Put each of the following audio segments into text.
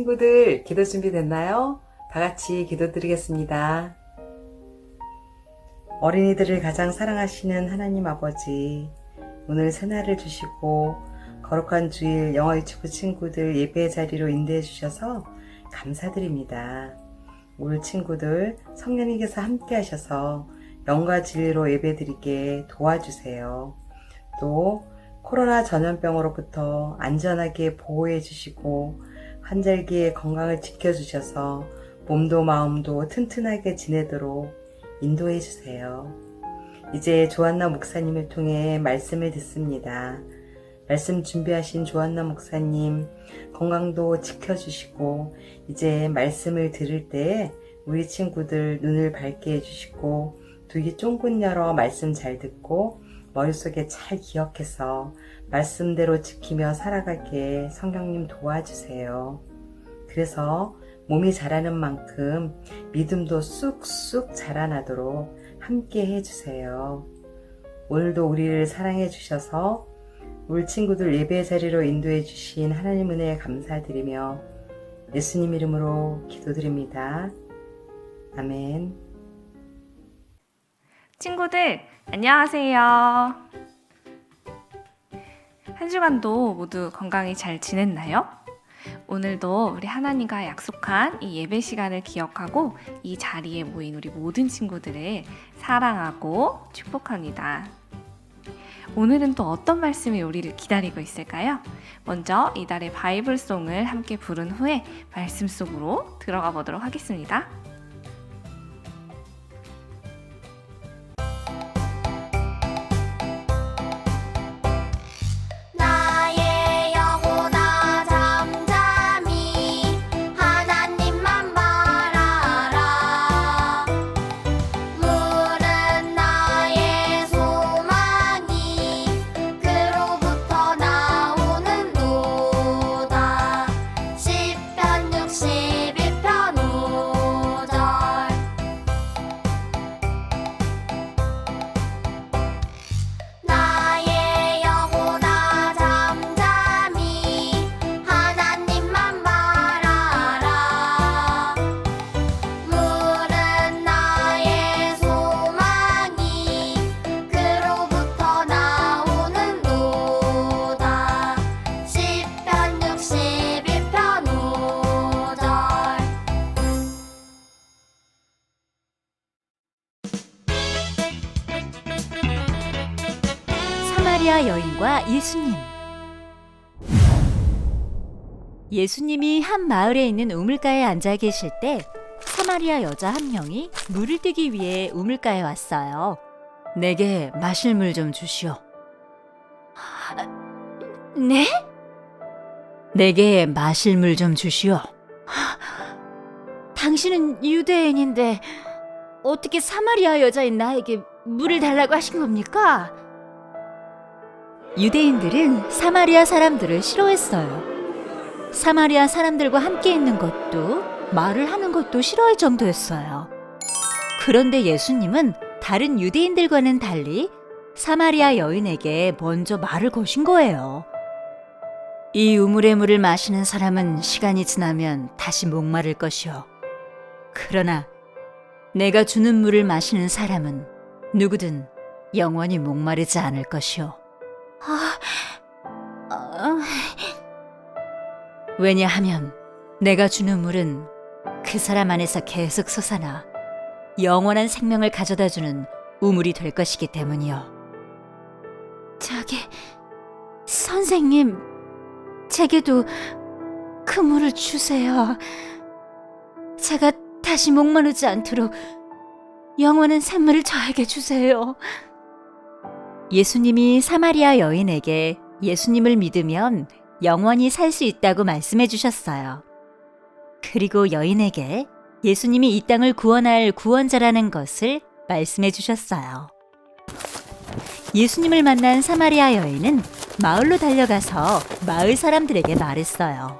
친구들, 기도 준비됐나요? 다 같이 기도드리겠습니다. 어린이들을 가장 사랑하시는 하나님 아버지, 오늘 새날을 주시고 거룩한 주일 영어 유치부 친구들 예배 자리로 인도해 주셔서 감사드립니다. 우리 친구들 성령님께서 함께 하셔서 영과 진리로 예배드리게 도와주세요. 또 코로나 전염병으로부터 안전하게 보호해 주시고 환절기에 건강을 지켜주셔서 몸도 마음도 튼튼하게 지내도록 인도해 주세요. 이제 조한나 목사님을 통해 말씀을 듣습니다. 말씀 준비하신 조한나 목사님 건강도 지켜주시고 이제 말씀을 들을 때 우리 친구들 눈을 밝게 해주시고 두 귀 쫑긋 열어 말씀 잘 듣고 머릿속에 잘 기억해서 말씀대로 지키며 살아가게 성령님 도와주세요. 그래서 몸이 자라는 만큼 믿음도 쑥쑥 자라나도록 함께 해주세요. 오늘도 우리를 사랑해 주셔서 우리 친구들 예배 자리로 인도해 주신 하나님 은혜에 감사드리며 예수님 이름으로 기도드립니다. 아멘. 친구들, 안녕하세요. 한 주간도 모두 건강히 잘 지냈나요? 오늘도 우리 하나님과 약속한 이 예배 시간을 기억하고 이 자리에 모인 우리 모든 친구들을 사랑하고 축복합니다. 오늘은 또 어떤 말씀이 우리를 기다리고 있을까요? 먼저 이달의 바이블송을 함께 부른 후에 말씀 속으로 들어가 보도록 하겠습니다. 사마리아 여인과 예수님. 예수님이 한 마을에 있는 우물가에 앉아 계실 때 사마리아 여자 한 명이 물을 뜨기 위해 우물가에 왔어요. 내게 마실 물 좀 주시오. 네? 내게 마실 물 좀 주시오. 당신은 유대인인데 어떻게 사마리아 여자인 나에게 물을 달라고 하신 겁니까? 유대인들은 사마리아 사람들을 싫어했어요. 사마리아 사람들과 함께 있는 것도 말을 하는 것도 싫어할 정도였어요. 그런데 예수님은 다른 유대인들과는 달리 사마리아 여인에게 먼저 말을 거신 거예요. 이 우물의 물을 마시는 사람은 시간이 지나면 다시 목마를 것이요. 그러나 내가 주는 물을 마시는 사람은 누구든 영원히 목마르지 않을 것이요. 왜냐하면 내가 주는 물은 그 사람 안에서 계속 솟아나 영원한 생명을 가져다주는 우물이 될 것이기 때문이요. 선생님, 제게도 그 물을 주세요. 제가 다시 목마르지 않도록 영원한 샘물을 저에게 주세요. 예수님이 사마리아 여인에게 예수님을 믿으면 영원히 살 수 있다고 말씀해 주셨어요. 그리고 여인에게 예수님이 이 땅을 구원할 구원자라는 것을 말씀해 주셨어요. 예수님을 만난 사마리아 여인은 마을로 달려가서 마을 사람들에게 말했어요.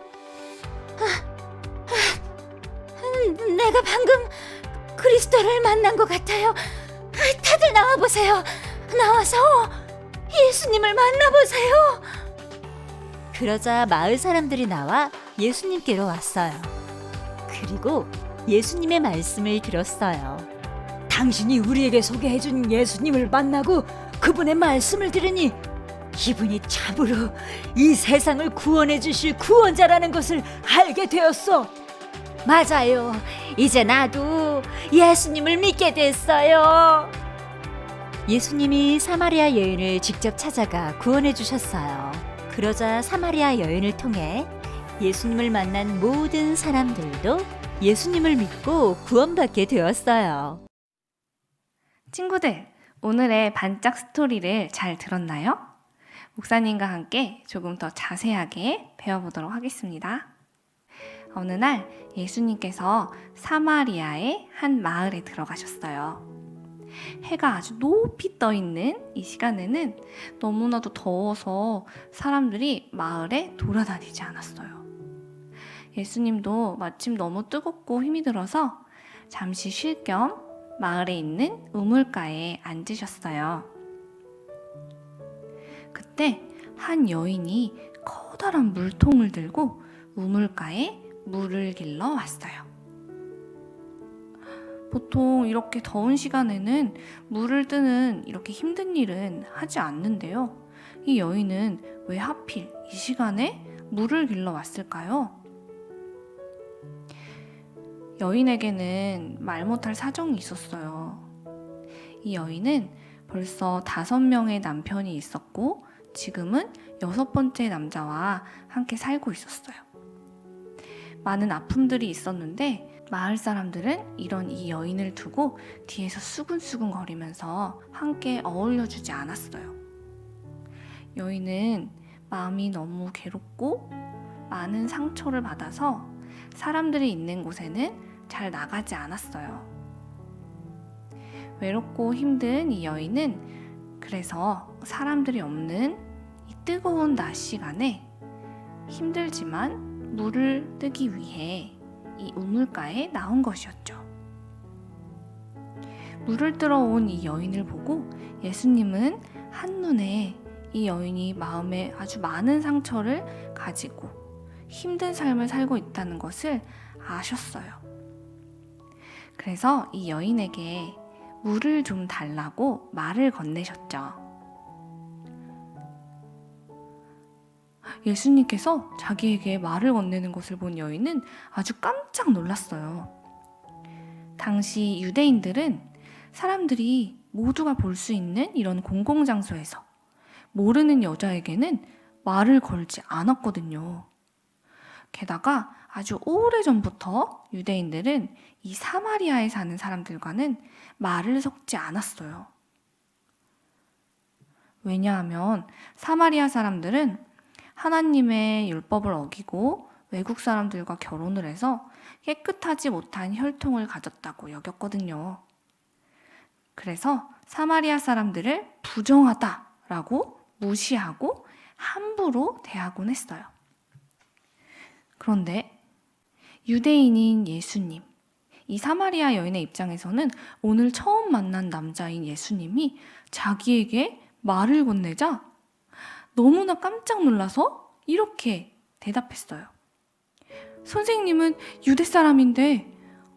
내가 방금 그리스도를 만난 것 같아요. 다들 나와보세요. 나와서 예수님을 만나보세요. 그러자 마을 사람들이 나와 예수님께로 왔어요. 그리고 예수님의 말씀을 들었어요. 당신이 우리에게 소개해준 예수님을 만나고 그분의 말씀을 들으니 이분이 참으로 이 세상을 구원해 주실 구원자라는 것을 알게 되었어. 맞아요. 이제 나도 예수님을 믿게 됐어요. 예수님이 사마리아 여인을 직접 찾아가 구원해 주셨어요. 그러자 사마리아 여인을 통해 예수님을 만난 모든 사람들도 예수님을 믿고 구원받게 되었어요. 친구들, 오늘의 반짝 스토리를 잘 들었나요? 목사님과 함께 조금 더 자세하게 배워보도록 하겠습니다. 어느 날 예수님께서 사마리아의 한 마을에 들어가셨어요. 해가 아주 높이 떠 있는 이 시간에는 너무나도 더워서 사람들이 마을에 돌아다니지 않았어요. 예수님도 마침 너무 뜨겁고 힘이 들어서 잠시 쉴 겸 마을에 있는 우물가에 앉으셨어요. 그때 한 여인이 커다란 물통을 들고 우물가에 물을 길러 왔어요. 보통 이렇게 더운 시간에는 물을 뜨는 이렇게 힘든 일은 하지 않는데요. 이 여인은 왜 하필 이 시간에 물을 길러 왔을까요? 여인에게는 말 못할 사정이 있었어요. 이 여인은 벌써 5명의 남편이 있었고 지금은 6번째 남자와 함께 살고 있었어요. 많은 아픔들이 있었는데 마을 사람들은 이런 이 여인을 두고 뒤에서 수근수근 거리면서 함께 어울려주지 않았어요. 여인은 마음이 너무 괴롭고 많은 상처를 받아서 사람들이 있는 곳에는 잘 나가지 않았어요. 외롭고 힘든 이 여인은 그래서 사람들이 없는 이 뜨거운 낮 시간에 힘들지만 물을 뜨기 위해 이 우물가에 나온 것이었죠. 물을 뜨러 온 이 여인을 보고 예수님은 한눈에 이 여인이 마음에 아주 많은 상처를 가지고 힘든 삶을 살고 있다는 것을 아셨어요. 그래서 이 여인에게 물을 좀 달라고 말을 건네셨죠. 예수님께서 자기에게 말을 건네는 것을 본 여인은 아주 깜짝 놀랐어요. 당시 유대인들은 사람들이 모두가 볼 수 있는 이런 공공장소에서 모르는 여자에게는 말을 걸지 않았거든요. 게다가 아주 오래전부터 유대인들은 이 사마리아에 사는 사람들과는 말을 섞지 않았어요. 왜냐하면 사마리아 사람들은 하나님의 율법을 어기고 외국 사람들과 결혼을 해서 깨끗하지 못한 혈통을 가졌다고 여겼거든요. 그래서 사마리아 사람들을 부정하다라고 무시하고 함부로 대하곤 했어요. 그런데 유대인인 예수님, 이 사마리아 여인의 입장에서는 오늘 처음 만난 남자인 예수님이 자기에게 말을 건네자 너무나 깜짝 놀라서 이렇게 대답했어요. 선생님은 유대 사람인데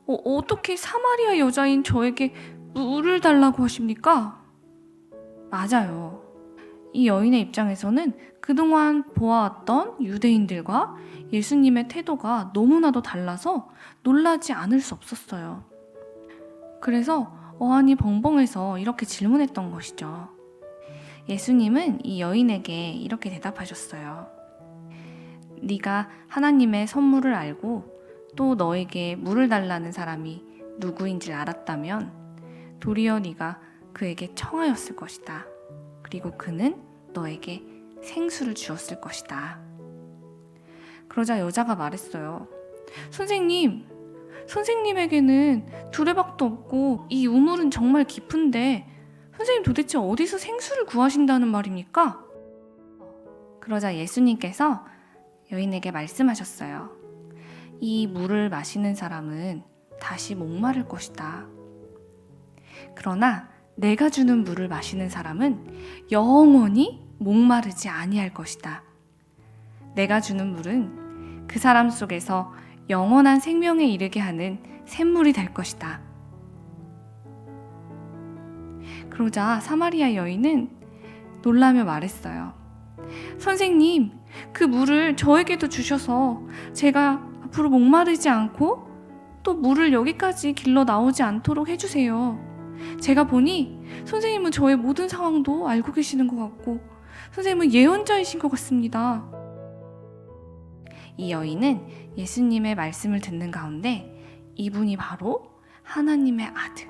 어떻게 사마리아 여자인 저에게 물을 달라고 하십니까? 맞아요. 이 여인의 입장에서는 그동안 보아왔던 유대인들과 예수님의 태도가 너무나도 달라서 놀라지 않을 수 없었어요. 그래서 어안이 벙벙해서 이렇게 질문했던 것이죠. 예수님은 이 여인에게 이렇게 대답하셨어요. 네가 하나님의 선물을 알고 또 너에게 물을 달라는 사람이 누구인지 알았다면 도리어 네가 그에게 청하였을 것이다. 그리고 그는 너에게 생수를 주었을 것이다. 그러자 여자가 말했어요. 선생님에게는 두레박도 없고 이 우물은 정말 깊은데 선생님 도대체 어디서 생수를 구하신다는 말입니까? 그러자 예수님께서 여인에게 말씀하셨어요. 이 물을 마시는 사람은 다시 목마를 것이다. 그러나 내가 주는 물을 마시는 사람은 영원히 목마르지 아니할 것이다. 내가 주는 물은 그 사람 속에서 영원한 생명에 이르게 하는 샘물이 될 것이다. 그러자 사마리아 여인은 놀라며 말했어요. 선생님, 그 물을 저에게도 주셔서 제가 앞으로 목마르지 않고 또 물을 여기까지 길러 나오지 않도록 해주세요. 제가 보니 선생님은 저의 모든 상황도 알고 계시는 것 같고 선생님은 예언자이신 것 같습니다. 이 여인은 예수님의 말씀을 듣는 가운데 이분이 바로 하나님의 아들,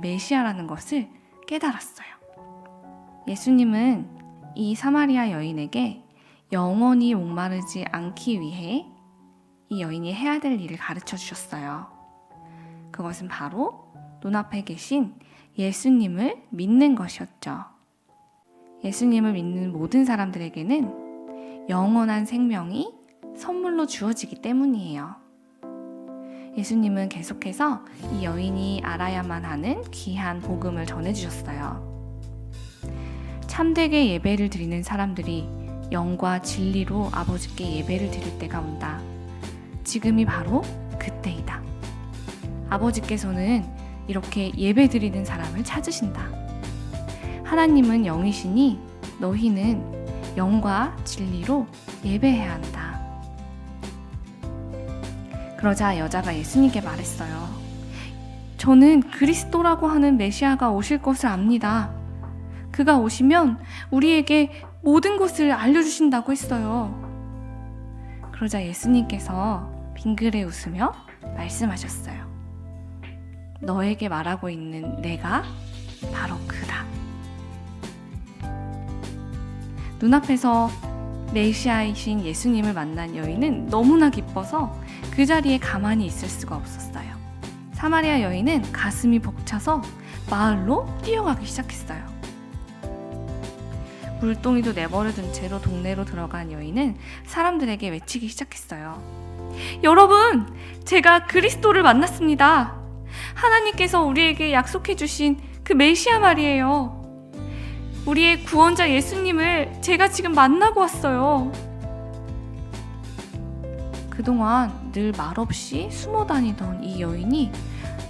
메시아라는 것을 깨달았어요. 예수님은 이 사마리아 여인에게 영원히 목마르지 않기 위해 이 여인이 해야 될 일을 가르쳐 주셨어요. 그것은 바로 눈앞에 계신 예수님을 믿는 것이었죠. 예수님을 믿는 모든 사람들에게는 영원한 생명이 선물로 주어지기 때문이에요. 예수님은 계속해서 이 여인이 알아야만 하는 귀한 복음을 전해주셨어요. 참되게 예배를 드리는 사람들이 영과 진리로 아버지께 예배를 드릴 때가 온다. 지금이 바로 그때이다. 아버지께서는 이렇게 예배 드리는 사람을 찾으신다. 하나님은 영이시니 너희는 영과 진리로 예배해야 한다. 그러자 여자가 예수님께 말했어요. 저는 그리스도라고 하는 메시아가 오실 것을 압니다. 그가 오시면 우리에게 모든 것을 알려주신다고 했어요. 그러자 예수님께서 빙그레 웃으며 말씀하셨어요. 너에게 말하고 있는 내가 바로 그다. 눈앞에서 메시아이신 예수님을 만난 여인은 너무나 기뻐서 그 자리에 가만히 있을 수가 없었어요. 사마리아 여인은 가슴이 벅차서 마을로 뛰어가기 시작했어요. 물동이도 내버려둔 채로 동네로 들어간 여인은 사람들에게 외치기 시작했어요. 여러분, 제가 그리스도를 만났습니다. 하나님께서 우리에게 약속해 주신 그 메시아 말이에요. 우리의 구원자 예수님을 제가 지금 만나고 왔어요. 그동안 늘 말없이 숨어 다니던 이 여인이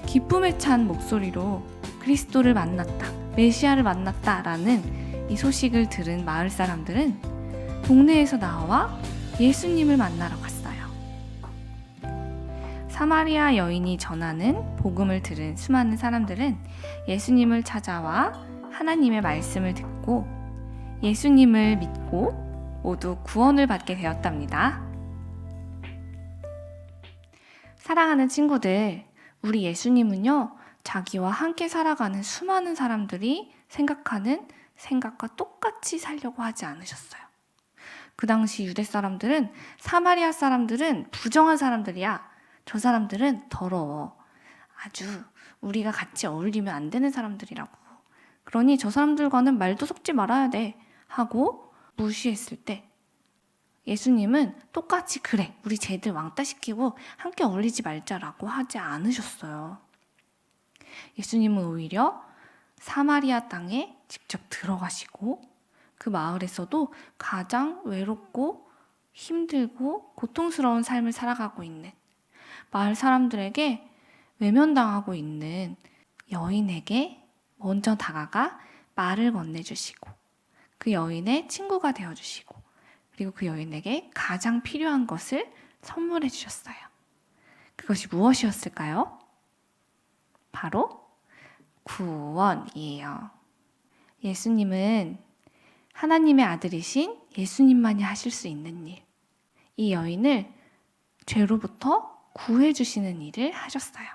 기쁨에 찬 목소리로 그리스도를 만났다, 메시아를 만났다라는 이 소식을 들은 마을 사람들은 동네에서 나와 예수님을 만나러 갔어요. 사마리아 여인이 전하는 복음을 들은 수많은 사람들은 예수님을 찾아와 하나님의 말씀을 듣고 예수님을 믿고 모두 구원을 받게 되었답니다. 사랑하는 친구들, 우리 예수님은요, 자기와 함께 살아가는 수많은 사람들이 생각하는 생각과 똑같이 살려고 하지 않으셨어요. 그 당시 유대 사람들은 사마리아 사람들은 부정한 사람들이야. 저 사람들은 더러워. 아주 우리가 같이 어울리면 안 되는 사람들이라고. 그러니 저 사람들과는 말도 섞지 말아야 돼 하고 무시했을 때 예수님은 똑같이 그래, 우리 쟤들 왕따시키고 함께 어울리지 말자라고 하지 않으셨어요. 예수님은 오히려 사마리아 땅에 직접 들어가시고 그 마을에서도 가장 외롭고 힘들고 고통스러운 삶을 살아가고 있는 마을 사람들에게 외면당하고 있는 여인에게 먼저 다가가 말을 건네주시고 그 여인의 친구가 되어주시고 그리고 그 여인에게 가장 필요한 것을 선물해 주셨어요. 그것이 무엇이었을까요? 바로 구원이에요. 예수님은 하나님의 아들이신 예수님만이 하실 수 있는 일, 이 여인을 죄로부터 구해주시는 일을 하셨어요.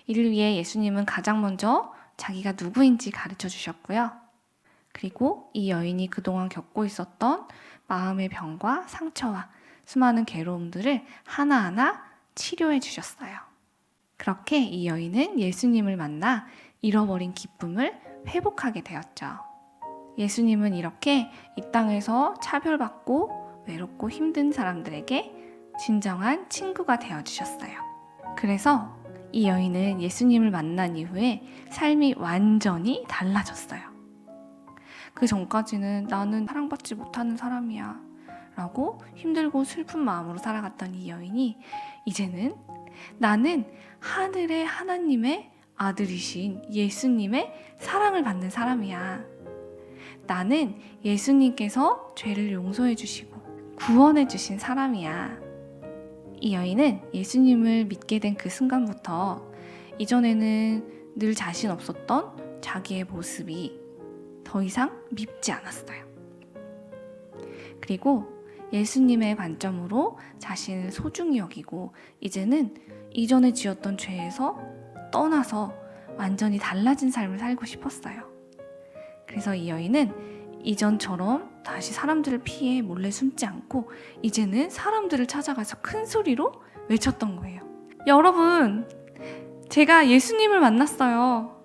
이를 위해 예수님은 가장 먼저 자기가 누구인지 가르쳐 주셨고요. 그리고 이 여인이 그동안 겪고 있었던 마음의 병과 상처와 수많은 괴로움들을 하나하나 치료해 주셨어요. 그렇게 이 여인은 예수님을 만나 잃어버린 기쁨을 회복하게 되었죠. 예수님은 이렇게 이 땅에서 차별받고 외롭고 힘든 사람들에게 진정한 친구가 되어주셨어요. 그래서 이 여인은 예수님을 만난 이후에 삶이 완전히 달라졌어요. 그 전까지는 나는 사랑받지 못하는 사람이야 라고 힘들고 슬픈 마음으로 살아갔던 이 여인이 이제는 나는 하늘의 하나님의 아들이신 예수님의 사랑을 받는 사람이야. 나는 예수님께서 죄를 용서해 주시고 구원해 주신 사람이야. 이 여인은 예수님을 믿게 된 그 순간부터 이전에는 늘 자신 없었던 자기의 모습이 더 이상 밉지 않았어요. 그리고 예수님의 관점으로 자신을 소중히 여기고 이제는 이전에 지었던 죄에서 떠나서 완전히 달라진 삶을 살고 싶었어요. 그래서 이 여인은 이전처럼 다시 사람들을 피해 몰래 숨지 않고 이제는 사람들을 찾아가서 큰 소리로 외쳤던 거예요. 여러분, 제가 예수님을 만났어요.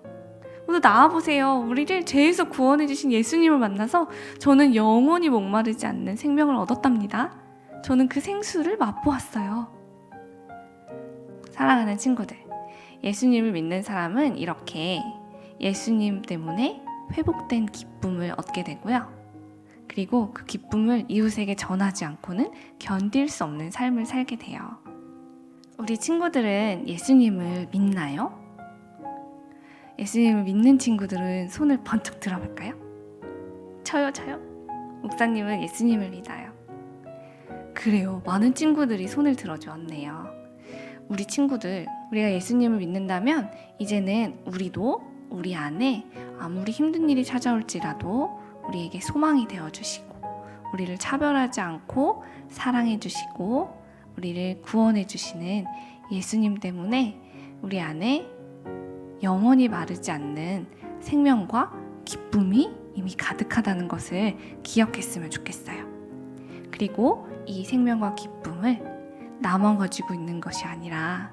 모두 나와보세요. 우리를 죄에서 구원해 주신 예수님을 만나서 저는 영원히 목마르지 않는 생명을 얻었답니다. 저는 그 생수를 맛보았어요. 사랑하는 친구들, 예수님을 믿는 사람은 이렇게 예수님 때문에 회복된 기쁨을 얻게 되고요. 그리고 그 기쁨을 이웃에게 전하지 않고는 견딜 수 없는 삶을 살게 돼요. 우리 친구들은 예수님을 믿나요? 예수님을 믿는 친구들은 손을 번쩍 들어볼까요? 저요. 목사님은 예수님을 믿어요. 그래요. 많은 친구들이 손을 들어주었네요. 우리 친구들, 우리가 예수님을 믿는다면 이제는 우리도 우리 안에 아무리 힘든 일이 찾아올지라도 우리에게 소망이 되어주시고 우리를 차별하지 않고 사랑해주시고 우리를 구원해주시는 예수님 때문에 우리 안에 영원히 마르지 않는 생명과 기쁨이 이미 가득하다는 것을 기억했으면 좋겠어요. 그리고 이 생명과 기쁨을 나만 가지고 있는 것이 아니라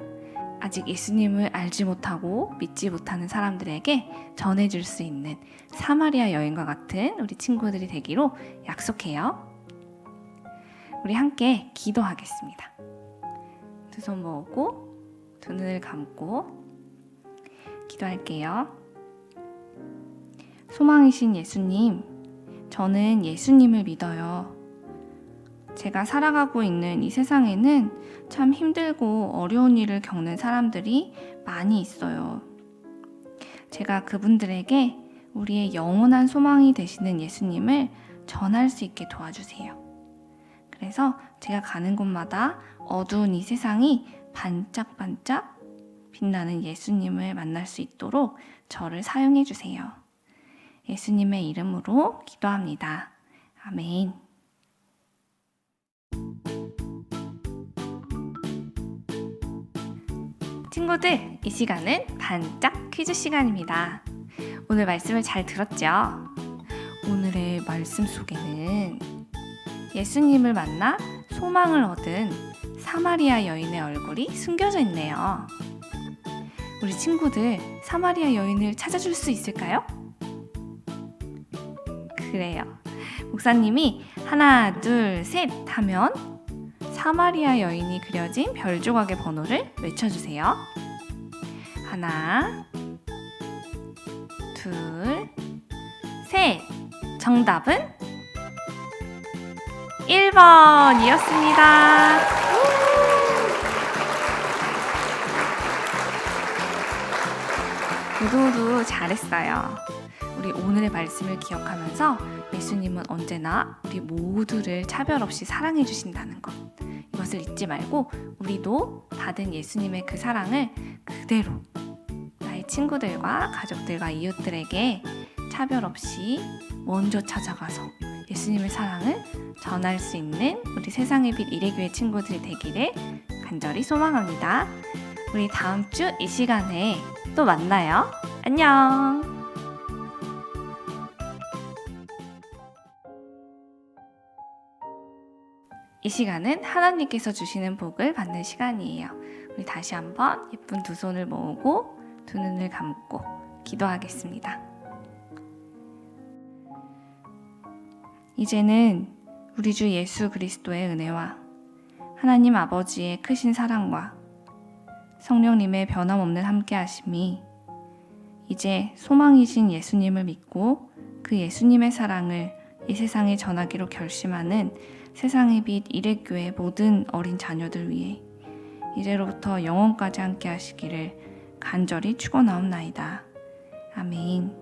아직 예수님을 알지 못하고 믿지 못하는 사람들에게 전해줄 수 있는 사마리아 여인과 같은 우리 친구들이 되기로 약속해요. 우리 함께 기도하겠습니다. 두 손 모으고 두 눈을 감고 기도할게요. 소망이신 예수님, 저는 예수님을 믿어요. 제가 살아가고 있는 이 세상에는 참 힘들고 어려운 일을 겪는 사람들이 많이 있어요. 제가 그분들에게 우리의 영원한 소망이 되시는 예수님을 전할 수 있게 도와주세요. 그래서 제가 가는 곳마다 어두운 이 세상이 반짝반짝 빛나는 예수님을 만날 수 있도록 저를 사용해 주세요. 예수님의 이름으로 기도합니다. 아멘. 친구들, 이 시간은 반짝 퀴즈 시간입니다. 오늘 말씀을 잘 들었죠? 오늘의 말씀 속에는 예수님을 만나 소망을 얻은 사마리아 여인의 얼굴이 숨겨져 있네요. 우리 친구들, 사마리아 여인을 찾아줄 수 있을까요? 그래요. 목사님이 하나, 둘, 셋 하면 사마리아 여인이 그려진 별 조각의 번호를 외쳐주세요. 하나, 둘, 셋. 정답은 1번이었습니다. 모두 잘했어요. 우리 오늘의 말씀을 기억하면서 예수님은 언제나 우리 모두를 차별 없이 사랑해 주신다는 것, 이것을 잊지 말고 우리도 받은 예수님의 그 사랑을 그대로 나의 친구들과 가족들과 이웃들에게 차별 없이 먼저 찾아가서 예수님의 사랑을 전할 수 있는 우리 세상의 빛 이레교회 친구들이 되기를 간절히 소망합니다. 우리 다음 주 이 시간에 또 만나요. 안녕. 이 시간은 하나님께서 주시는 복을 받는 시간이에요. 우리 다시 한번 예쁜 두 손을 모으고 두 눈을 감고 기도하겠습니다. 이제는 우리 주 예수 그리스도의 은혜와 하나님 아버지의 크신 사랑과 성령님의 변함없는 함께하심이 이제 소망이신 예수님을 믿고 그 예수님의 사랑을 이 세상에 전하기로 결심하는 세상의 빛 일회교회 모든 어린 자녀들 위해 이제로부터 영원까지 함께 하시기를 간절히 축원하옵나이다. 아멘.